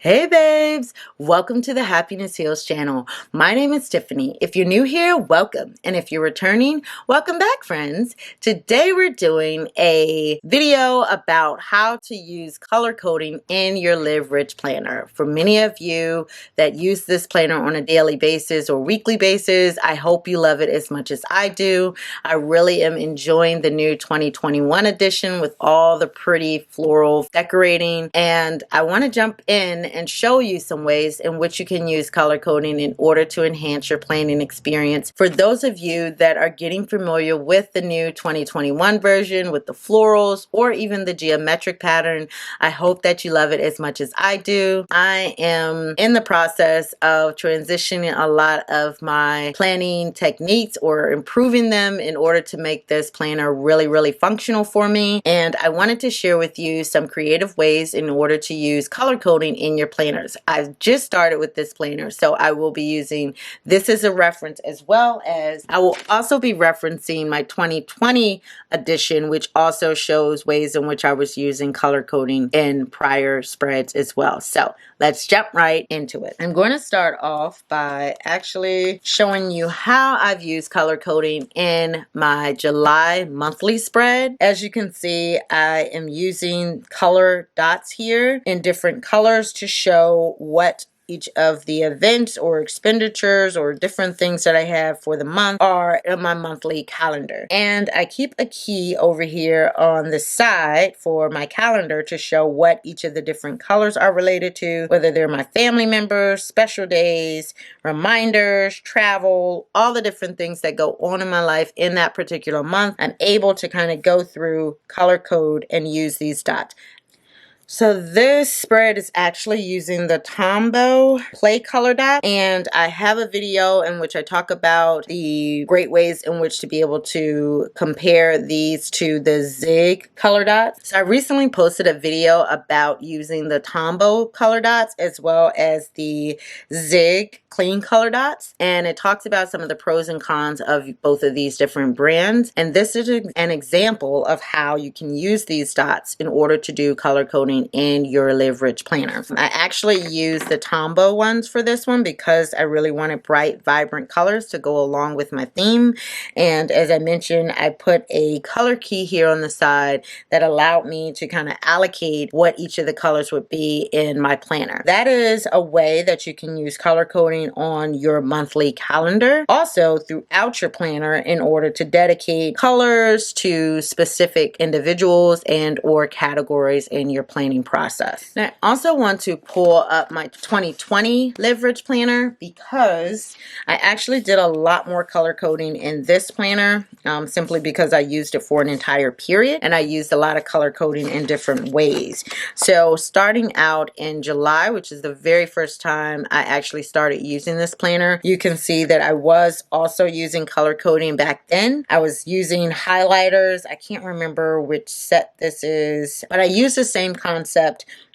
Hey babes, welcome to the Happiness Heals channel. My name is Tiffany. If you're new here, welcome. And if you're returning, welcome back, friends. Today we're doing a video about how to use color coding in your Live Rich planner. For many of you that use this planner on a daily basis or weekly basis, I hope you love it as much as I do. I really am enjoying the new 2021 edition with all the pretty floral decorating, and I want to jump in and show you some ways in which you can use color coding in order to enhance your planning experience. For those of you that are getting familiar with the new 2021 version with the florals or even the geometric pattern, I hope that you love it as much as I do. I am in the process of transitioning a lot of my planning techniques or improving them in order to make this planner really functional for me, and I wanted to share with you some creative ways in order to use color coding in your planners. I've just started with this planner, so I will be using this as a reference, as well as I will also be referencing my 2020 edition, which also shows ways in which I was using color coding in prior spreads as well. So let's jump right into it. I'm going to start off by actually showing you how I've used color coding in my July monthly spread. As you can see, I am using color dots here in different colors to show what each of the events or expenditures or different things that I have for the month are in my monthly calendar. And I keep a key over here on the side for my calendar to show what each of the different colors are related to, whether they're my family members, special days, reminders, travel, all the different things that go on in my life in that particular month. I'm able to kind of go through, color code, and use these dots. So this spread is actually using the Tombow Play Color Dot, and I have a video in which I talk about the great ways in which to be able to compare these to the Zig color dots. So I recently posted a video about using the Tombow color dots as well as the Zig clean color dots, and it talks about some of the pros and cons of both of these different brands, and this is an example of how you can use these dots in order to do color coding in your Live Rich planner. I actually use the Tombow ones for this one because I really wanted bright, vibrant colors to go along with my theme. And as I mentioned, I put a color key here on the side that allowed me to kind of allocate what each of the colors would be in my planner. That is a way that you can use color coding on your monthly calendar. Also throughout your planner in order to dedicate colors to specific individuals and or categories in your planning process. Now, I also want to pull up my 2020 Live Rich planner because I actually did a lot more color coding in this planner simply because I used it for an entire period, and I used a lot of color coding in different ways. So starting out in July, which is the very first time I actually started using this planner, you can see that I was also using color coding back then. I was using highlighters. I can't remember which set this is, but I used the same concept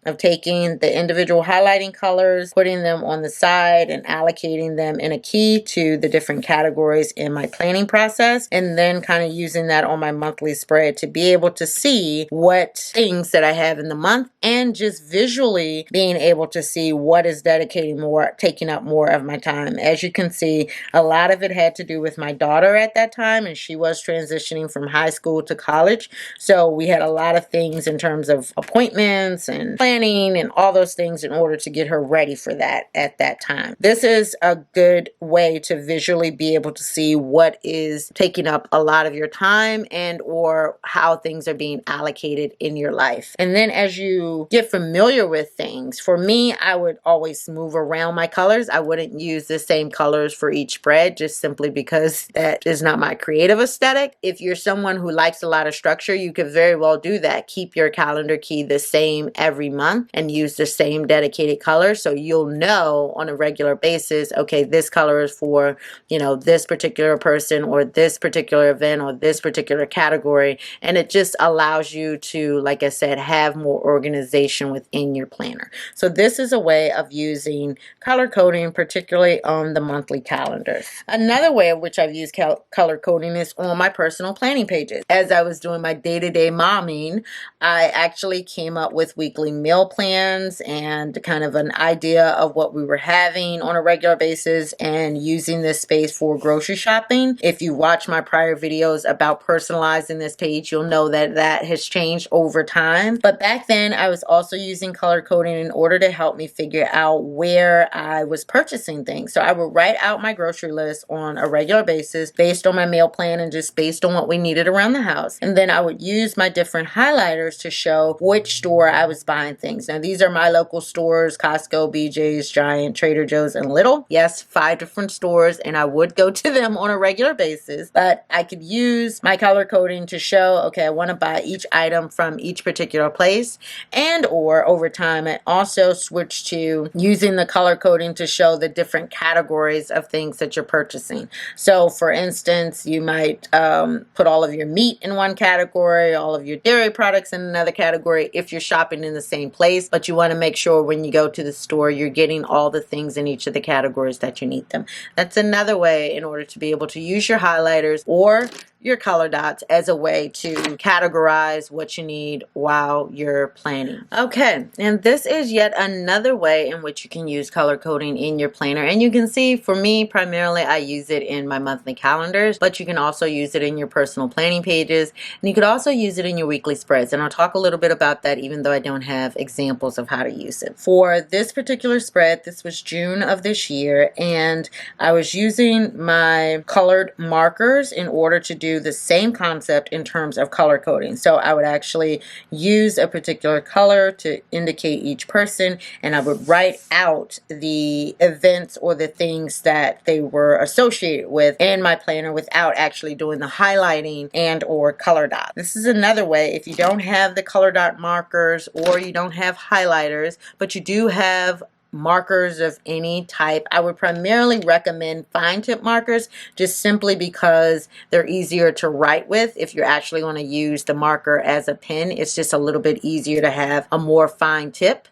of taking the individual highlighting colors, putting them on the side and allocating them in a key to the different categories in my planning process, and then kind of using that on my monthly spread to be able to see what things that I have in the month, and just visually being able to see what is taking up more of my time. As you can see, a lot of it had to do with my daughter at that time, and she was transitioning from high school to college, so we had a lot of things in terms of appointments and planning and all those things in order to get her ready for that at that time. This is a good way to visually be able to see what is taking up a lot of your time and or how things are being allocated in your life. And then as you get familiar with things, for me, I would always move around my colors. I wouldn't use the same colors for each spread just simply because that is not my creative aesthetic. If you're someone who likes a lot of structure, you could very well do that. Keep your calendar key the same every month and use the same dedicated color, so you'll know on a regular basis, okay, this color is for, this particular person or this particular event or this particular category, and it just allows you to, like I said, have more organization within your planner. So this is a way of using color coding, particularly on the monthly calendar. Another way in which I've used color coding is on my personal planning pages. As I was doing my day-to-day momming, I actually came up with weekly meal plans and kind of an idea of what we were having on a regular basis and using this space for grocery shopping. If you watch my prior videos about personalizing this page, you'll know that that has changed over time. But back then, I was also using color coding in order to help me figure out where I was purchasing things. So I would write out my grocery list on a regular basis based on my meal plan and just based on what we needed around the house. And then I would use my different highlighters to show which store I was buying things. Now, these are my local stores: Costco, BJ's, Giant, Trader Joe's, and Lidl. Yes, 5 different stores, and I would go to them on a regular basis. But I could use my color coding to show, okay, I want to buy each item from each particular place. And or over time, I also switched to using the color coding to show the different categories of things that you're purchasing. So for instance, you might put all of your meat in one category, all of your dairy products in another category if you're shopping in the same place, but you want to make sure when you go to the store, you're getting all the things in each of the categories that you need them. That's another way in order to be able to use your highlighters or your color dots as a way to categorize what you need while you're planning. Okay, and this is yet another way in which you can use color coding in your planner. And you can see, for me, primarily I use it in my monthly calendars, but you can also use it in your personal planning pages, and you could also use it in your weekly spreads. And I'll talk a little bit about that, even though I don't have examples of how to use it. For this particular spread, this was June of this year, and I was using my colored markers in order to do the same concept in terms of color coding. So I would actually use a particular color to indicate each person, and I would write out the events or the things that they were associated with in my planner without actually doing the highlighting and or color dot. This is another way, if you don't have the color dot markers or you don't have highlighters, but you do have markers of any type, I would primarily recommend fine tip markers, just simply because they're easier to write with. If you're actually going to use the marker as a pen, it's just a little bit easier to have a more fine tip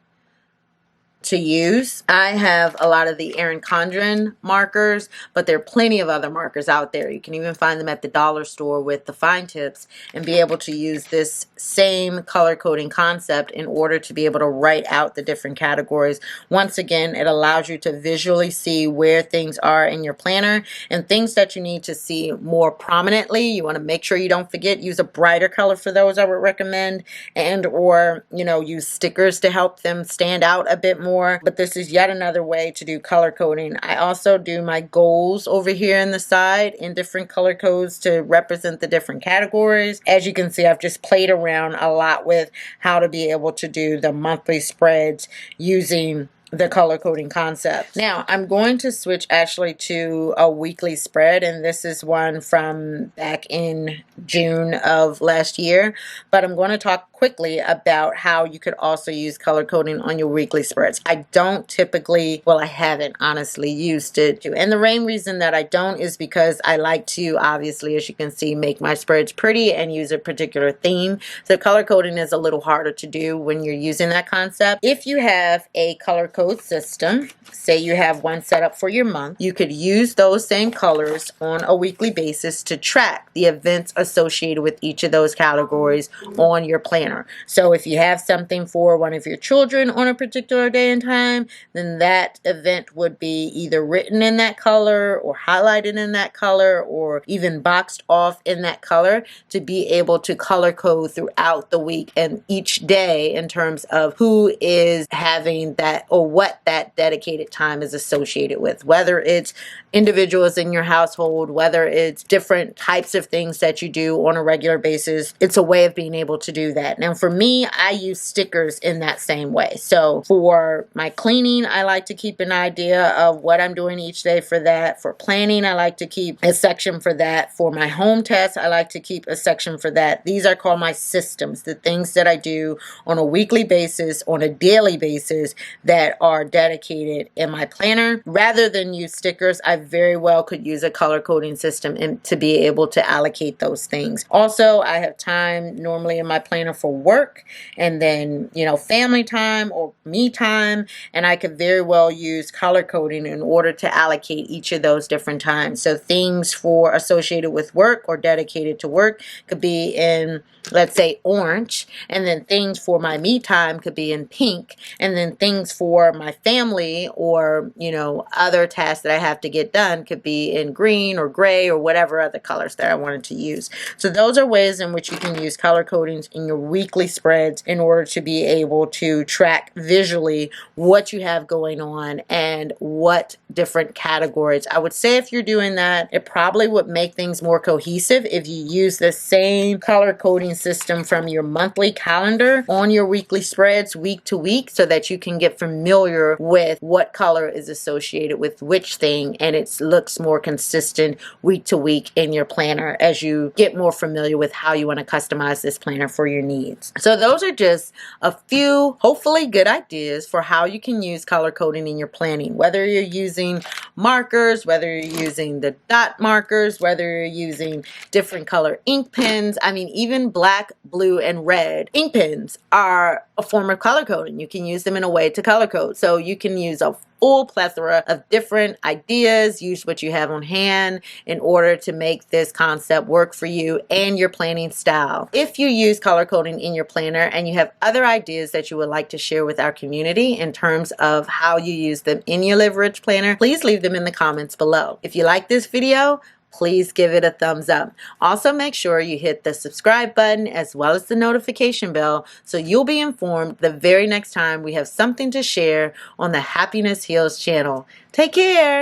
to use. I have a lot of the Erin Condren markers, but there are plenty of other markers out there. You can even find them at the dollar store with the fine tips and be able to use this same color coding concept in order to be able to write out the different categories. Once again, it allows you to visually see where things are in your planner and things that you need to see more prominently. You want to make sure you don't forget, use a brighter color for those, I would recommend, and or, you know, use stickers to help them stand out a bit more. But this is yet another way to do color coding. I also do my goals over here in the side in different color codes to represent the different categories. As you can see, I've just played around a lot with how to be able to do the monthly spreads using the color coding concept. Now, I'm going to switch actually to a weekly spread, and this is one from back in June of last year, but I'm going to talk quickly about how you could also use color coding on your weekly spreads. I don't typically, well, I haven't honestly used it, and the main reason that I don't is because I like to, obviously, as you can see, make my spreads pretty and use a particular theme. So color coding is a little harder to do when you're using that concept. If you have a color code system, say you have one set up for your month, you could use those same colors on a weekly basis to track the events associated with each of those categories on your planner. So if you have something for one of your children on a particular day and time, then that event would be either written in that color or highlighted in that color or even boxed off in that color to be able to color code throughout the week and each day in terms of who is having that or what that dedicated time is associated with, whether it's individuals in your household, whether it's different types of things that you do on a regular basis. It's a way of being able to do that. Now, for me, I use stickers in that same way. So for my cleaning, I like to keep an idea of what I'm doing each day for that. For planning, I like to keep a section for that. For my home tasks, I like to keep a section for that. These are called my systems, the things that I do on a weekly basis, on a daily basis that are dedicated in my planner. Rather than use stickers, I very well could use a color coding system to be able to allocate those things. Also, I have time normally in my planner for for work, and then, you know, family time or me time. And I could very well use color coding in order to allocate each of those different times. So things for associated with work or dedicated to work could be in, let's say, orange, and then things for my me time could be in pink, and then things for my family or, you know, other tasks that I have to get done could be in green or gray or whatever other colors that I wanted to use. So those are ways in which you can use color codings in your weekly spreads in order to be able to track visually what you have going on and what different categories. I would say if you're doing that, it probably would make things more cohesive if you use the same color coding system from your monthly calendar on your weekly spreads week to week, so that you can get familiar with what color is associated with which thing, and it looks more consistent week to week in your planner as you get more familiar with how you want to customize this planner for your needs. So those are just a few hopefully good ideas for how you can use color coding in your planning, whether you're using markers, whether you're using the dot markers, whether you're using different color ink pens. I mean, even black, blue, and red ink pens are a form of color coding. You can use them in a way to color code. So you can use a full plethora of different ideas, use what you have on hand in order to make this concept work for you and your planning style. If you use color coding in your planner and you have other ideas that you would like to share with our community in terms of how you use them in your Live Rich planner, please leave them in the comments below. If you like this video, please give it a thumbs up. Also, make sure you hit the subscribe button as well as the notification bell so you'll be informed the very next time we have something to share on the Happiness Heals channel. Take care.